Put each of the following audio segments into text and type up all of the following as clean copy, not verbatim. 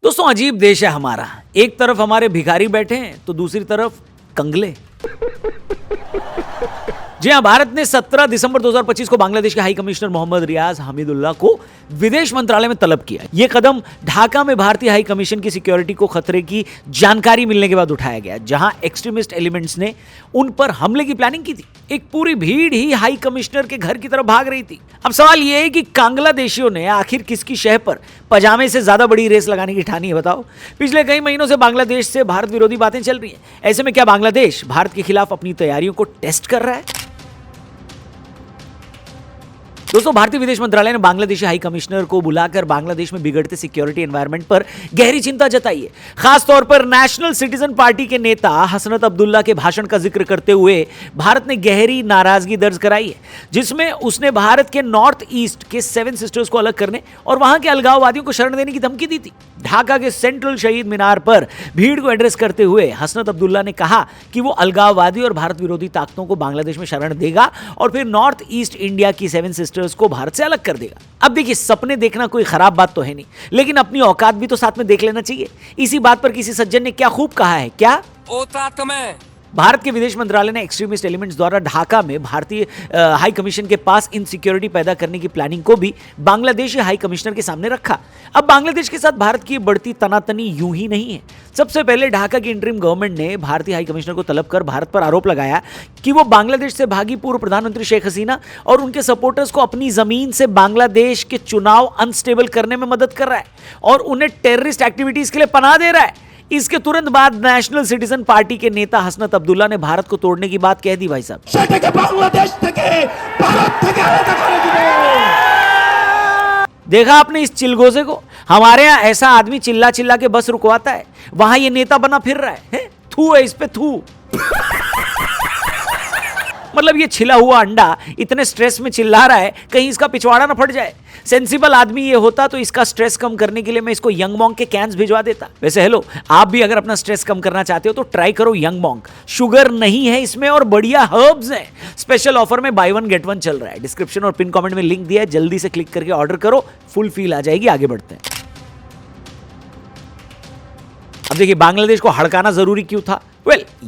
दोस्तों अजीब देश है हमारा। एक तरफ हमारे भिखारी बैठे हैं तो दूसरी तरफ कंगले। जी हां, भारत ने 17 दिसंबर 2025 को बांग्लादेश के हाई कमिश्नर मोहम्मद रियाज हमीदुल्लाह को विदेश मंत्रालय में तलब किया। यह कदम ढाका में भारतीय हाई कमीशन की सिक्योरिटी को खतरे की जानकारी मिलने के बाद उठाया गया, जहां एक्सट्रीमिस्ट एलिमेंट्स ने उन पर हमले की प्लानिंग की थी। एक पूरी भीड़ ही हाई कमिश्नर के घर की तरफ भाग रही थी। अब सवाल यह है कि बांग्लादेशियों ने आखिर किसकी शह पर पजामे से ज्यादा बड़ी रेस लगाने की ठानी है, बताओ। पिछले कई महीनों से बांग्लादेश से भारत विरोधी बातें चल रही हैं। ऐसे में क्या बांग्लादेश भारत के खिलाफ अपनी तैयारियों को टेस्ट कर रहा है? दोस्तों, भारतीय विदेश मंत्रालय ने बांग्लादेशी हाई कमिश्नर को बुलाकर बांग्लादेश में बिगड़ते सिक्योरिटी एनवायरनमेंट पर गहरी चिंता जताई है। खासतौर पर नेशनल सिटीजन पार्टी के नेता हसनत अब्दुल्ला के भाषण का जिक्र करते हुए भारत ने गहरी नाराजगी दर्ज कराई है, जिसमें उसने भारत के नॉर्थ ईस्ट के 7 सिस्टर्स को अलग करने और वहां के अलगाववादियों को शरण देने की धमकी दी थी। ढाका के सेंट्रल शहीद मीनार पर भीड़ को एड्रेस करते हुए हसनत अब्दुल्ला ने कहा कि वो अलगाववादी और भारत विरोधी ताकतों को बांग्लादेश में शरण देगा और फिर नॉर्थ ईस्ट इंडिया की 7 सिस्टर्स को भारत से अलग कर देगा। अब देखिए, सपने देखना कोई खराब बात तो है नहीं, लेकिन अपनी औकात भी तो साथ में देख लेना चाहिए। इसी बात पर किसी सज्जन ने क्या खूब कहा है, क्या औकात में भारत के विदेश मंत्रालय ने एक्सट्रीमिस्ट एलिमेंट्स द्वारा ढाका में भारतीय हाई कमीशन के पास इनसिक्योरिटी पैदा करने की प्लानिंग को भी बांग्लादेशी हाई कमिश्नर के सामने रखा। अब बांग्लादेश के साथ भारत की बढ़ती तनातनी यूं ही नहीं है। सबसे पहले ढाका की इंटरिम गवर्नमेंट ने भारतीय हाई कमिश्नर को तलब कर भारत पर आरोप लगाया कि वो बांग्लादेश से भागी पूर्व प्रधानमंत्री शेख हसीना और उनके सपोर्टर्स को अपनी जमीन से बांग्लादेश के चुनाव अनस्टेबल करने में मदद कर रहा है और उन्हें टेररिस्ट एक्टिविटीज के लिए पनाह दे रहा है। इसके तुरंत बाद नेशनल सिटीजन पार्टी के नेता हसनत अब्दुल्ला ने भारत को तोड़ने की बात कह दी। भाई साहब, देखा आपने इस चिलगोजे को? हमारे यहां ऐसा आदमी चिल्ला चिल्ला के बस रुकवाता है, वहां ये नेता बना फिर रहा है। थू है इस पे, थू। मतलब ये छिला हुआ अंडा इतने स्ट्रेस में चिल्ला रहा है कहीं इसका पिछवाड़ा ना फट जाए। सेंसिबल आदमी ये होता तो इसका स्ट्रेस कम करने के लिए मैं इसको यंग मॉन्क के कैंस भिजवा देता। वैसे हेलो, आप भी अगर अपना स्ट्रेस कम करना चाहते हो तो ट्राई करो यंग मॉन्क। शुगर नहीं है इसमें और बढ़िया हर्ब्स हैं। स्पेशल ऑफर में बाय 1 गेट 1 चल रहा है। डिस्क्रिप्शन और पिन कमेंट में लिंक दिया है, जल्दी से क्लिक करके ऑर्डर करो, फुल फील आ जाएगी। आगे बढ़ते हैं। अब देखिए, बांग्लादेश को हड़काना जरूरी क्यों था?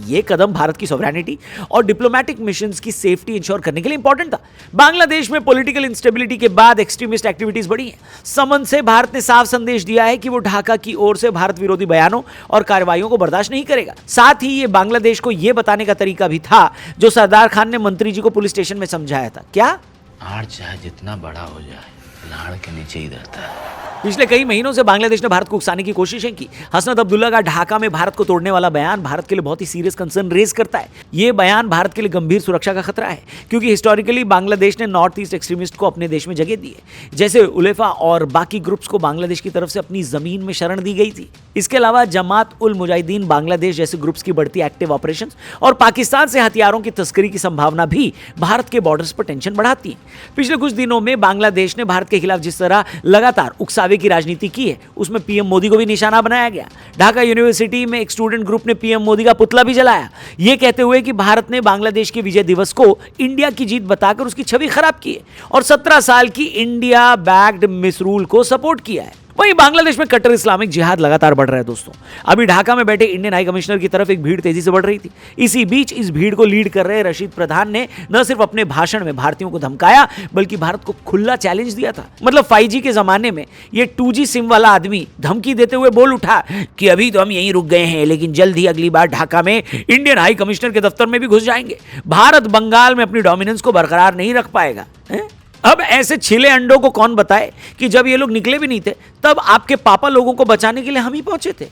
ये कदम भारत की सॉवरेनिटी और डिप्लोमेटिक मिशंस की सेफ्टी इंश्योर करने के लिए इंपॉर्टेंट था। बांग्लादेश में पॉलिटिकल इंस्टेबिलिटी के बाद एक्सट्रीमिस्ट एक्टिविटीज बढ़ी हैं। समन से भारत ने साफ संदेश दिया है कि वो ढाका की ओर से भारत विरोधी बयानों और कार्रवाइयों को बर्दाश्त नहीं करेगा। साथ ही ये बांग्लादेश को यह बताने का तरीका भी था जो सरदार खान ने मंत्री जी को पुलिस स्टेशन में समझाया था। क्या? आड़ चाहे जितना बड़ा हो जाए, लाड़ के नीचे ही रहता है। पिछले कई महीनों से बांग्लादेश ने भारत को उकसाने की कोशिशें की। हसनत अब्दुल्ला का ढाका में भारत को तोड़ने वाला बयान भारत के लिए बहुत ही सीरियस कंसर्न रेज करता है। यह बयान भारत के लिए गंभीर सुरक्षा का खतरा है, क्योंकि हिस्टोरिकली बांग्लादेश ने नॉर्थ ईस्ट एक्सट्रीमिस्ट को अपने देश में जगह दी है। जैसे उलेफा और बाकी ग्रुप्स को बांग्लादेश की तरफ से अपनी जमीन में शरण दी गई थी। इसके अलावा जमात उल मुजाहिदीन बांग्लादेश जैसे ग्रुप्स की बढ़ती एक्टिव ऑपरेशंस और पाकिस्तान से हथियारों की तस्करी की संभावना भी भारत के बॉर्डर्स पर टेंशन बढ़ाती है। पिछले कुछ दिनों में बांग्लादेश ने भारत के खिलाफ जिस तरह लगातार उकसावे की राजनीति की है, उसमें पीएम मोदी को भी निशाना बनाया गया। ढाका यूनिवर्सिटी में एक स्टूडेंट ग्रुप ने पीएम मोदी का पुतला भी जलाया, यह कहते हुए कि भारत ने बांग्लादेश के विजय दिवस को इंडिया की जीत बताकर उसकी छवि खराब की है और 17 साल की इंडिया बैक्ड मिसरूल को सपोर्ट किया है। वहीं बांग्लादेश में कट्टर इस्लामिक जिहाद लगातार बढ़ रहा है। दोस्तों, अभी ढाका में बैठे इंडियन हाई कमिश्नर की तरफ एक भीड़ तेजी से बढ़ रही थी। इसी बीच इस भीड़ को लीड कर रहे रशीद प्रधान ने न सिर्फ अपने भाषण में भारतीयों को धमकाया, बल्कि भारत को खुला चैलेंज दिया था। मतलब 5G के जमाने में ये 2G सिम वाला आदमी धमकी देते हुए बोल उठा कि अभी तो हम यहीं रुक गए हैं, लेकिन जल्द ही अगली बार ढाका में इंडियन हाई कमिश्नर के दफ्तर में भी घुस जाएंगे। भारत बंगाल में अपनी डोमिनेंस को बरकरार नहीं रख पाएगा। अब ऐसे छिले अंडों को कौन बताए कि जब ये लोग निकले भी नहीं थे, तब आपके पापा लोगों को बचाने के लिए हम ही पहुंचे थे।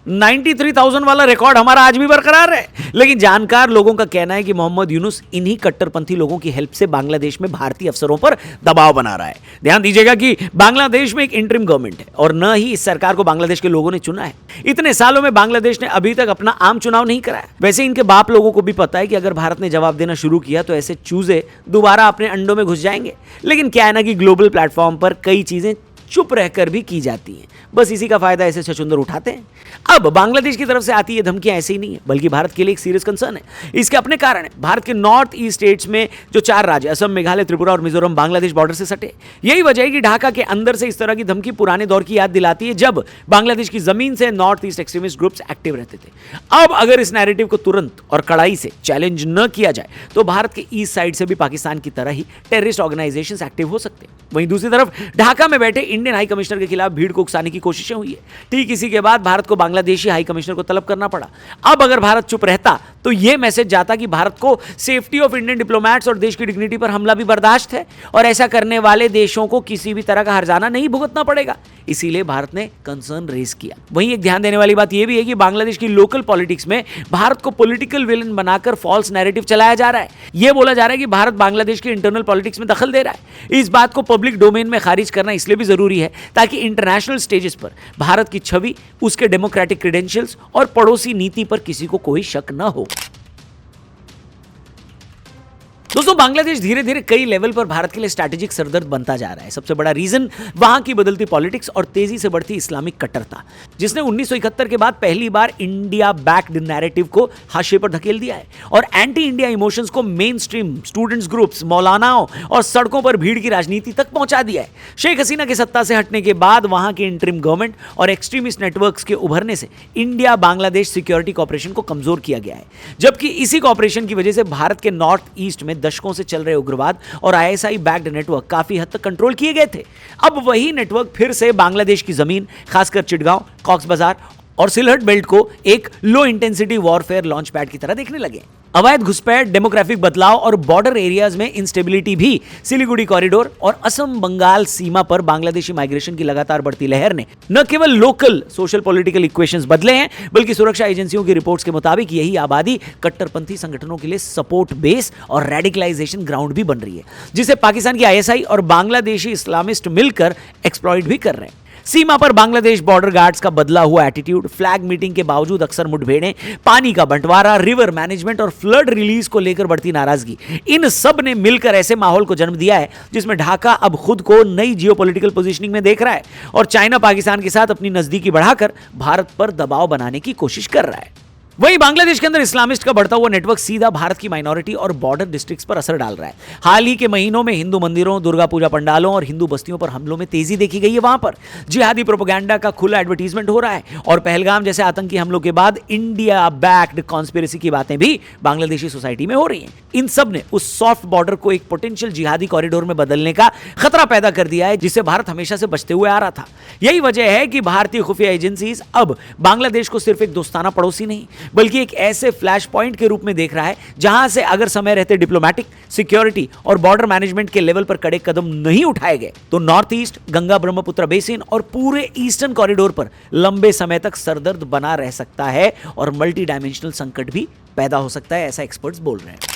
93,000 वाला रिकॉर्ड हमारा आज भी बरकरार है। लेकिन जानकार लोगों का कहना है कि मोहम्मद यूनुस इन्हीं कट्टरपंथी लोगों की हेल्प से बांग्लादेश में भारतीय अफसरों पर दबाव बना रहा है। ध्यान दीजिएगा कि बांग्लादेश में एक इंटरिम गवर्नमेंट है और न ही इस सरकार को बांग्लादेश के लोगों ने चुना है। इतने सालों में बांग्लादेश ने अभी तक अपना आम चुनाव नहीं कराया। वैसे इनके बाप लोगों को भी पता है कि अगर भारत ने जवाब देना शुरू किया तो ऐसे चूजे दोबारा अपने अंडों में घुस जाएंगे। लेकिन क्या है ना कि ग्लोबल प्लेटफॉर्म पर कई चीजें चुप रहकर भी की जाती हैं। बस इसी का फायदा ऐसे छछूंदर उठाते हैं। अब बांग्लादेश की तरफ से आती ये धमकियां ऐसे ही नहीं है, बल्कि भारत के लिए एक सीरियस कंसर्न है। इसके अपने कारण है। भारत के नॉर्थ ईस्ट स्टेट्स में जो 4 राज्य असम, मेघालय, त्रिपुरा और मिजोरम बांग्लादेश बॉर्डर से सटे, यही वजह है कि ढाका के अंदर से इस तरह की धमकी पुराने दौर की याद दिलाती है, जब बांग्लादेश की जमीन से north east extremist groups active रहते थे। अब अगर इस नैरेटिव को तुरंत और कड़ाई से चैलेंज न किया जाए तो भारत के ईस्ट साइड से भी पाकिस्तान की तरह ही टेररिस्ट ऑर्गेनाइजेशंस एक्टिव हो सकते हैं। वहीं दूसरी तरफ ढाका में बैठे इंडियन हाई कमिश्नर के खिलाफ भीड़ को उकसाने की कोशिशें हुई है। ठीक इसी के बाद भारत को बांग्लादेशी हाई कमिश्नर को तलब करना पड़ा। अब अगर भारत चुप रहता तो यह मैसेज जाता कि भारत को सेफ्टी ऑफ इंडियन डिप्लोमैट्स और देश की डिग्निटी पर हमला भी बर्दाश्त है और ऐसा करने वाले देशों को किसी भी तरह का हर्जाना नहीं भुगतना पड़ेगा। इसीलिए भारत ने कंसर्न रेज किया। वहीं एक ध्यान देने वाली बात यह भी है कि बांग्लादेश की लोकल पॉलिटिक्स में भारत को पॉलिटिकल विलन बनाकर फॉल्स नैरेटिव चलाया जा रहा है। यह बोला जा रहा है कि भारत बांग्लादेश के इंटरनल पॉलिटिक्स में दखल दे रहा है। इस बात को पब्लिक डोमेन में खारिज करना इसलिए भी जरूरी है ताकि इंटरनेशनल स्टेजेस पर भारत की छवि, उसके डेमोक्रेटिक क्रेडेंशियल्स और पड़ोसी नीति पर किसी को कोई शक न हो। दोस्तों, बांग्लादेश धीरे धीरे कई लेवल पर भारत के लिए स्ट्रैटेजिक सरदर्द बनता जा रहा है। सबसे बड़ा रीजन वहां की बदलती पॉलिटिक्स और तेजी से बढ़ती इस्लामिक कट्टरता, जिसने 1971 के बाद पहली बार इंडिया बैक्ड नैरेटिव को हाशिए पर धकेल दिया है और एंटी इंडिया इमोशंस को मेन स्ट्रीम स्टूडेंट्स ग्रुप्स, मौलानाओं और सड़कों पर भीड़ की राजनीति तक पहुंचा दिया है। शेख हसीना के सत्ता से हटने के बाद वहां के इंटरिम गवर्नमेंट और एक्सट्रीमिस्ट नेटवर्क्स के उभरने से इंडिया बांग्लादेश सिक्योरिटी कॉपरेशन को कमजोर किया गया है, जबकि इसी कॉपरेशन की वजह से भारत के नॉर्थ ईस्ट में दशकों से चल रहे उग्रवाद और आईएसआई बैक्ड नेटवर्क काफी हद तक कंट्रोल किए गए थे। अब वही नेटवर्क फिर से बांग्लादेश की जमीन, खासकर चिटगांव, कॉक्स बाजार और सिलहट बेल्ट को एक low intensity warfare launch pad की तरह देखने लगे। अवैध घुसपैठ, डेमोग्राफिक बदलाव और बॉर्डर एरियाज में इंस्टेबिलिटी भी सिलीगुड़ी कॉरिडोर और असम बंगाल सीमा पर बांग्लादेशी माइग्रेशन की लगातार बढ़ती लहर ने न केवल लोकल सोशल पॉलिटिकल इक्वेशंस बदले हैं, बल्कि सुरक्षा एजेंसियों की रिपोर्ट्स के मुताबिक यही आबादी कट्टरपंथी संगठनों के लिए सपोर्ट बेस और रेडिकलाइजेशन ग्राउंड भी बन रही है, जिसे पाकिस्तान की आईएसआई और बांग्लादेशी इस्लामिस्ट मिलकर एक्सप्लॉइट भी कर रहे हैं। सीमा पर बांग्लादेश बॉर्डर गार्ड्स का बदला हुआ एटीट्यूड, फ्लैग मीटिंग के बावजूद अक्सर मुठभेड़ें, पानी का बंटवारा, रिवर मैनेजमेंट और फ्लड रिलीज को लेकर बढ़ती नाराजगी, इन सब ने मिलकर ऐसे माहौल को जन्म दिया है जिसमें ढाका अब खुद को नई जियोपॉलिटिकल पोजीशनिंग में देख रहा है और चाइना पाकिस्तान के साथ अपनी नजदीकी बढ़ाकर भारत पर दबाव बनाने की कोशिश कर रहा है। वहीं बांग्लादेश के अंदर इस्लामिस्ट का बढ़ता हुआ नेटवर्क सीधा भारत की माइनॉरिटी और बॉर्डर डिस्ट्रिक्ट्स पर असर डाल रहा है। हाल ही के महीनों में हिंदू मंदिरों, दुर्गा पूजा पंडालों और हिंदू बस्तियों पर हमलों में तेजी देखी गई है। वहां पर जिहादी प्रोपेगेंडा का खुला एडवर्टीजमेंट हो रहा है और पहलगाम जैसे आतंकी हमलों के बाद इंडिया बैक्ड कॉन्स्पिरेसी की बातें भी बांग्लादेशी सोसाइटी में हो रही हैं। इन सब ने उस सॉफ्ट बॉर्डर को एक पोटेंशियल जिहादी कॉरिडोर में बदलने का खतरा पैदा कर दिया है, जिससे भारत हमेशा से बचते हुए आ रहा था। यही वजह है कि भारतीय खुफिया एजेंसीज अब बांग्लादेश को सिर्फ एक दोस्ताना पड़ोसी नहीं, बल्कि एक ऐसे फ्लैश पॉइंट के रूप में देख रहा है जहां से अगर समय रहते डिप्लोमैटिक, सिक्योरिटी और बॉर्डर मैनेजमेंट के लेवल पर कड़े कदम नहीं उठाए गए तो north east, Ganga Brahmaputra basin और पूरे ईस्टर्न कॉरिडोर पर लंबे समय तक सरदर्द बना रह सकता है और मल्टी डायमेंशनल संकट भी पैदा हो सकता है, ऐसा एक्सपर्ट्स बोल रहे हैं।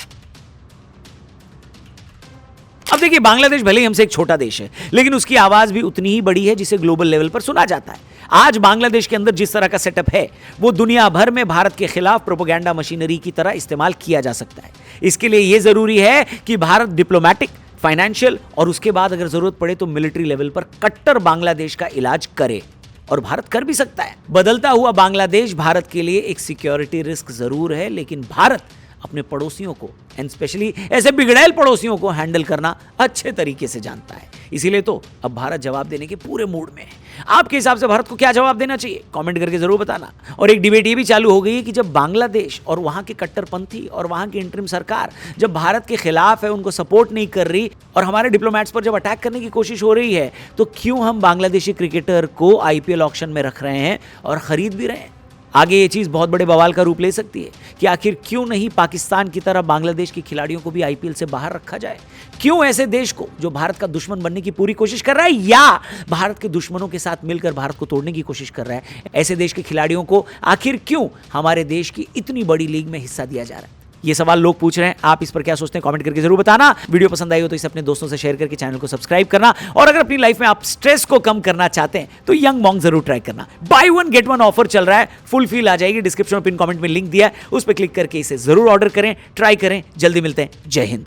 अब देखिए, बांग्लादेश भले ही हमसे एक छोटा देश है, लेकिन उसकी आवाज भी उतनी ही बड़ी है जिसे ग्लोबल लेवल पर सुना जाता है। आज बांग्लादेश के अंदर जिस तरह का सेटअप है वो दुनिया भर में भारत के खिलाफ प्रोपेगेंडा मशीनरी की तरह इस्तेमाल किया जा सकता है। इसके लिए यह जरूरी है कि भारत डिप्लोमैटिक, फाइनेंशियल और उसके बाद अगर जरूरत पड़े तो मिलिट्री लेवल पर कट्टर बांग्लादेश का इलाज करे, और भारत कर भी सकता है। बदलता हुआ बांग्लादेश भारत के लिए एक सिक्योरिटी रिस्क जरूर है, लेकिन भारत अपने पड़ोसियों को एंड स्पेशली ऐसे बिगड़ैल पड़ोसियों को हैंडल करना अच्छे तरीके से जानता है। इसीलिए तो अब भारत जवाब देने के पूरे मूड में है। आपके हिसाब से भारत को क्या जवाब देना चाहिए, कमेंट करके जरूर बताना। और एक डिबेट ये भी चालू हो गई है कि जब बांग्लादेश और वहां के कट्टरपंथी और वहां की इंटरिम सरकार जब भारत के खिलाफ है, उनको सपोर्ट नहीं कर रही और हमारे डिप्लोमैट्स पर जब अटैक करने की कोशिश हो रही है, तो क्यों हम बांग्लादेशी क्रिकेटर को आईपीएल ऑक्शन में रख रहे हैं और खरीद भी रहे हैं। आगे ये चीज़ बहुत बड़े बवाल का रूप ले सकती है कि आखिर क्यों नहीं पाकिस्तान की तरह बांग्लादेश के खिलाड़ियों को भी आईपीएल से बाहर रखा जाए। क्यों ऐसे देश को जो भारत का दुश्मन बनने की पूरी कोशिश कर रहा है या भारत के दुश्मनों के साथ मिलकर भारत को तोड़ने की कोशिश कर रहा है, ऐसे देश के खिलाड़ियों को आखिर क्यों हमारे देश की इतनी बड़ी लीग में हिस्सा दिया जा रहा है। ये सवाल लोग पूछ रहे हैं, आप इस पर क्या सोचते हैं कमेंट करके जरूर बताना। वीडियो पसंद आई हो तो इसे अपने दोस्तों से शेयर करके चैनल को सब्सक्राइब करना, और अगर अपनी लाइफ में आप स्ट्रेस को कम करना चाहते हैं तो यंग मॉन्क जरूर ट्राई करना। By one get one offer चल रहा है, फुल फील आ जाएगी, डिस्क्रिप्शन में पिन कमेंट में लिंक दिया है, उस पर क्लिक करके इसे जरूर ऑर्डर करें, ट्राई करें। जल्दी मिलते हैं, जय हिंद।